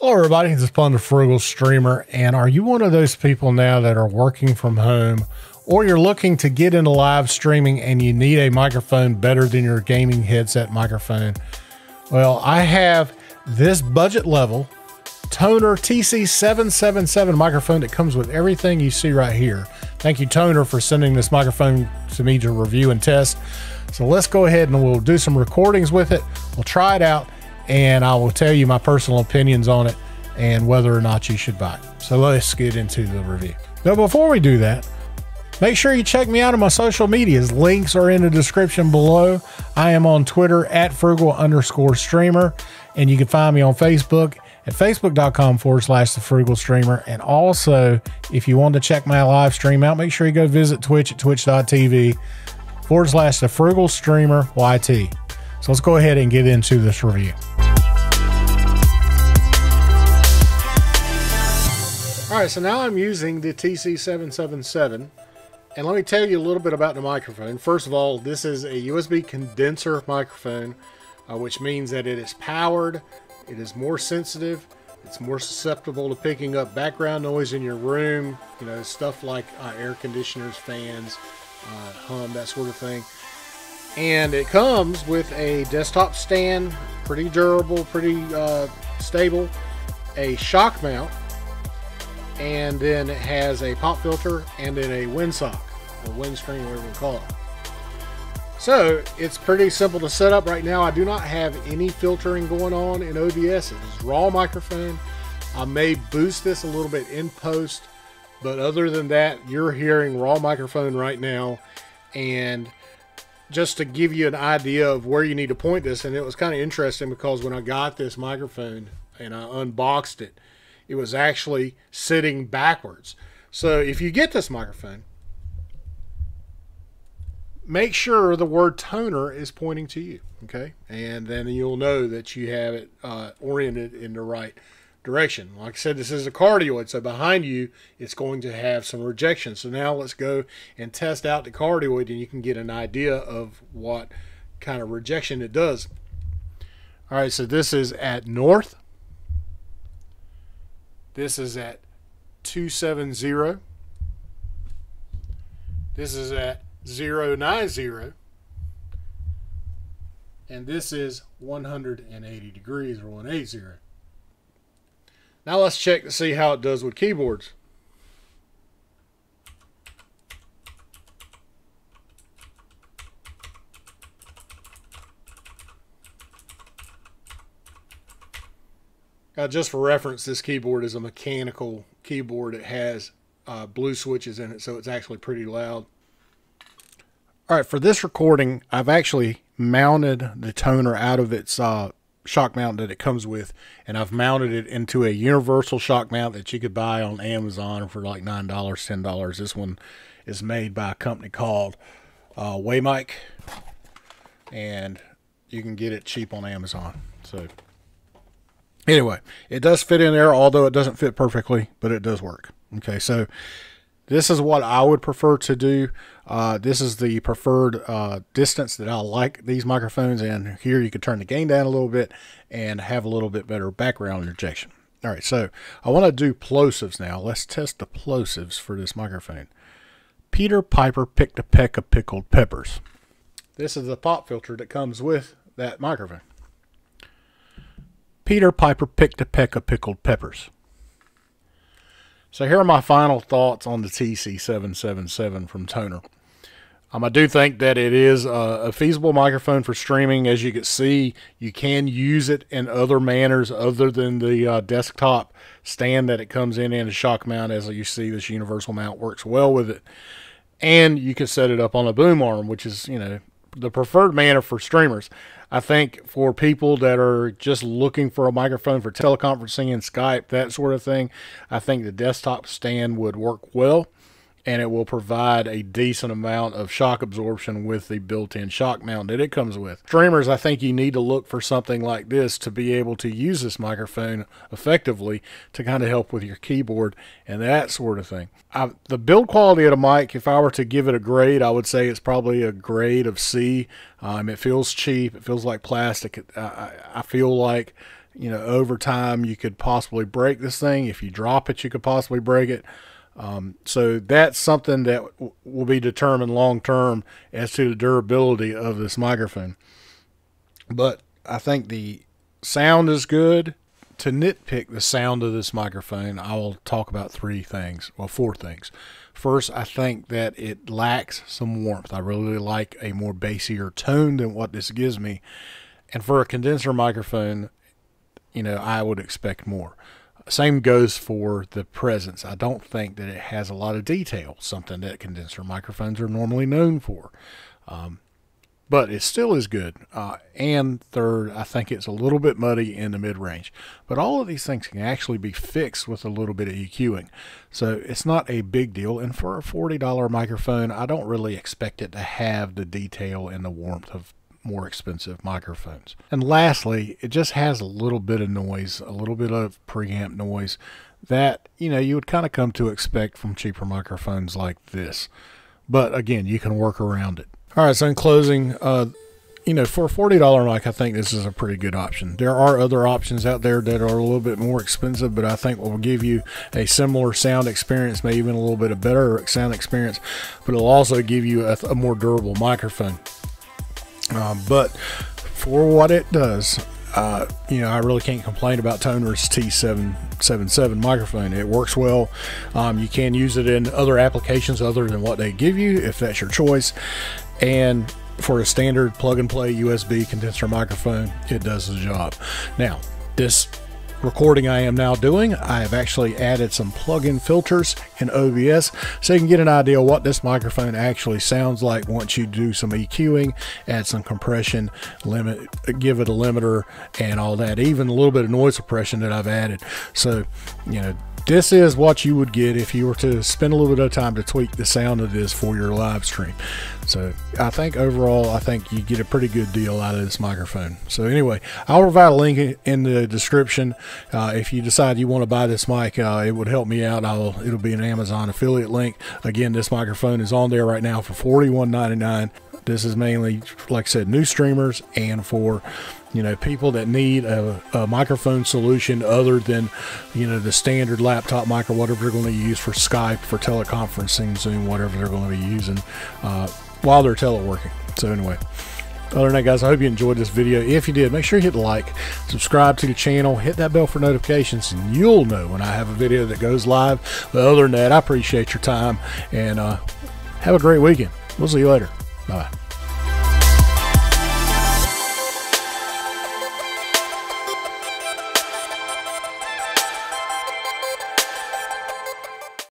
Hello everybody, it's Fun the Frugal Streamer, and are you one of those people now that are working from home, or you're looking to get into live streaming and you need a microphone better than your gaming headset microphone? Well, I have this budget level Tonor TC-777 microphone that comes with everything you see right here. Thank you, Tonor, for sending this microphone to me to review and test. So let's go ahead and we'll do some recordings with it. We'll try it out, and I will tell you my personal opinions on it and whether or not you should buy it. So let's get into the review. Now, before we do that, make sure you check me out on my social medias. Links are in the description below. I am on Twitter at frugal_streamer, and you can find me on Facebook at facebook.com/The Frugal Streamer. And also, if you want to check my live stream out, make sure you go visit Twitch at twitch.tv/The Frugal Streamer YT. So let's go ahead and get into this review. All right, so now I'm using the TC-777, and let me tell you a little bit about the microphone. First of all, this is a USB condenser microphone, which means that it is powered, it is more sensitive, it's more susceptible to picking up background noise in your room, you know, stuff like air conditioners, fans, hum, that sort of thing. And it comes with a desktop stand, pretty durable, pretty stable, a shock mount, and then it has a pop filter and then a windsock or windscreen, whatever you call it. So it's pretty simple to set up. Right now I do not have any filtering going on in OBS. It is raw microphone. I may boost this a little bit in post, but other than that, you're hearing raw microphone right now. And just to give you an idea of where you need to point this, and it was kind of interesting because when I got this microphone and I unboxed it, it was actually sitting backwards. So if you get this microphone, make sure the word Tonor is pointing to you, okay? And then you'll know that you have it oriented in the right direction. Like I said, this is a cardioid, so behind you it's going to have some rejection. So now let's go and test out the cardioid, and you can get an idea of what kind of rejection it does. All right, so this is at north. This is at 270. This is at 090. And this is 180 degrees, or 180. Now let's check to see how it does with keyboards. Just for reference, this keyboard is a mechanical keyboard. It has blue switches in it, so it's actually pretty loud. All right, for this recording, I've actually mounted the Tonor out of its shock mount that it comes with, and I've mounted it into a universal shock mount that you could buy on Amazon for like $9, $10. This one is made by a company called Waymic, and you can get it cheap on Amazon. So anyway, it does fit in there, although it doesn't fit perfectly, but it does work. Okay, so this is what I would prefer to do. This is the preferred distance that I like these microphones, and here you could turn the gain down a little bit and have a little bit better background rejection. All right, so I want to do plosives now. Let's test the plosives for this microphone. Peter Piper picked a peck of pickled peppers. This is the pop filter that comes with that microphone. Peter Piper picked a peck of pickled peppers. So here are my final thoughts on the TC-777 from Tonor. I do think that it is a feasible microphone for streaming. As you can see, you can use it in other manners other than the desktop stand that it comes in and a shock mount. As you see, this universal mount works well with it. And you can set it up on a boom arm, which is, you know, the preferred manner for streamers. I think for people that are just looking for a microphone for teleconferencing and Skype, that sort of thing, I think the desktop stand would work well. and it will provide a decent amount of shock absorption with the built-in shock mount that it comes with. Streamers, I think you need to look for something like this to be able to use this microphone effectively to kind of help with your keyboard and that sort of thing. The build quality of the mic, if I were to give it a grade, I would say it's probably a grade of C. It feels cheap. It feels like plastic. I feel like you know, over time you could possibly break this thing. If you drop it, you could possibly break it. So that's something that will be determined long term as to the durability of this microphone. But I think the sound is good. To nitpick the sound of this microphone, I will talk about four things. First, I think that it lacks some warmth. I really like a more bassier tone than what this gives me. And for a condenser microphone, you know, I would expect more. Same goes for the presence. I don't think that it has a lot of detail, something that condenser microphones are normally known for. But it still is good. And third, I think it's a little bit muddy in the mid-range. But all of these things can actually be fixed with a little bit of EQing. So it's not a big deal. And for a $40 microphone, I don't really expect it to have the detail and the warmth of more expensive microphones. And lastly, it just has a little bit of noise, a little bit of preamp noise that, you know, you would kind of come to expect from cheaper microphones like this. But again, you can work around it. All right, so in closing, you know, for a $40 mic, I think this is a pretty good option. There are other options out there that are a little bit more expensive, but I think will give you a similar sound experience, maybe even a little bit of better sound experience, but it'll also give you a more durable microphone. But for what it does, you know, I really can't complain about Tonor's TC-777 microphone. It works well. You can use it in other applications other than what they give you, if that's your choice. And for a standard plug-and-play USB condenser microphone, it does the job. Now, this recording I am now doing, I have actually added some plug-in filters in OBS so you can get an idea of what this microphone actually sounds like once you do some EQing, add some compression, give it a limiter and all that, even a little bit of noise suppression that I've added. So, you know, this is what you would get if you were to spend a little bit of time to tweak the sound of this for your live stream. So I think overall, I think you get a pretty good deal out of this microphone. So anyway, I'll provide a link in the description. If you decide you want to buy this mic, it would help me out. It'll be an Amazon affiliate link. Again, this microphone is on there right now for $41.99. This is mainly, like I said, new streamers and for, you know, people that need a microphone solution other than, you know, the standard laptop mic or whatever they're going to use for Skype, for teleconferencing, Zoom, whatever they're going to be using while they're teleworking. So anyway, other than that, guys, I hope you enjoyed this video. If you did, make sure you hit like, subscribe to the channel, hit that bell for notifications, and you'll know when I have a video that goes live. But other than that, I appreciate your time, and have a great weekend. We'll see you later. Bye.